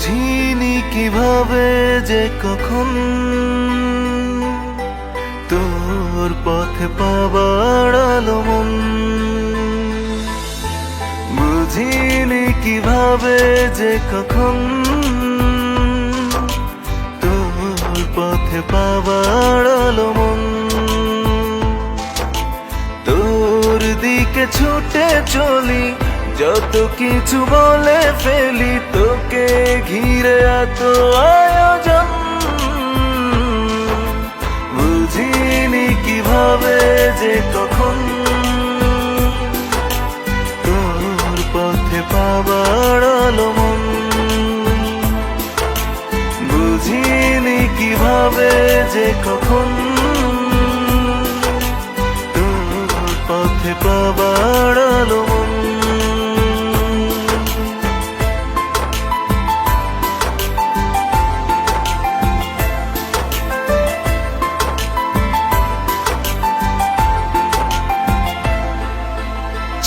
বুঝিনি কিভাবে যে কখন তোর পথে পাবার আলো মন, বুঝিনি কিভাবে যে কখন তোর পথে পাবার আলো মন। তোর দিকে ছুটে চলি, যত কিছু বলে ফেলি, তোকে ঘিরে এত আয়োজন। বুঝিনি কিভাবে যে কখন তোর পথে পাবার আলো মন, বুঝিনি কিভাবে যে কখন তোর পথে পাবার আলো মন।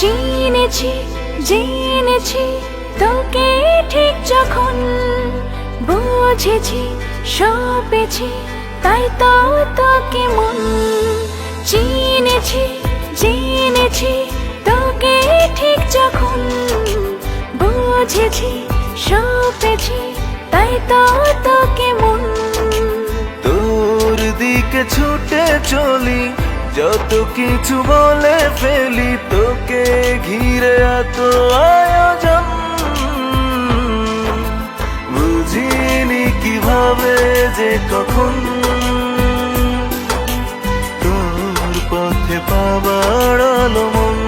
চিনেছি জেনেছি তোকে ঠিক যখন, বুঝেছি সপেছি তাই তো তোকে মন। চিনেছি জেনেছি তোকে ঠিক যখন, বুঝেছি সপেছি তাই তো তোকে মন। তোর দিকে ছুটে চলি, যত কিছু বলে ফেলি, তোকে ঘিরে এত আয়োজন। বুঝিনি কিভাবে যে কখন তোর পথে পাবার আলো মন,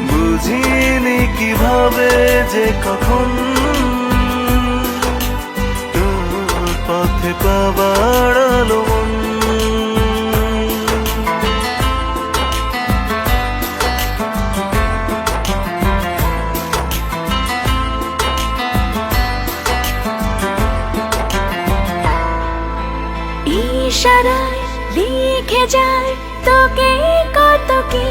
বুঝিনি কিভাবে যে কখন তোর পথে পাবার আলো মন। ইশারায় লিখে যায় তোকে কত কি,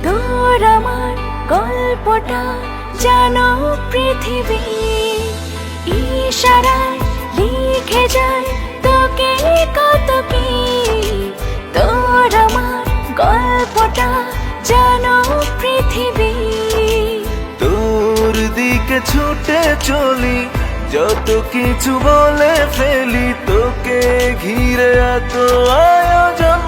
তোর আমার গল্পটা জানো পৃথিবী। ইশারায় লিখে যায় তোকে কত কি, তোর আমার গল্পটা জানো পৃথিবী। তোর দিকে ছুটে চলি, যত কিছু বলে ফেলি, তোকে ঘিরে এত আয়োজন।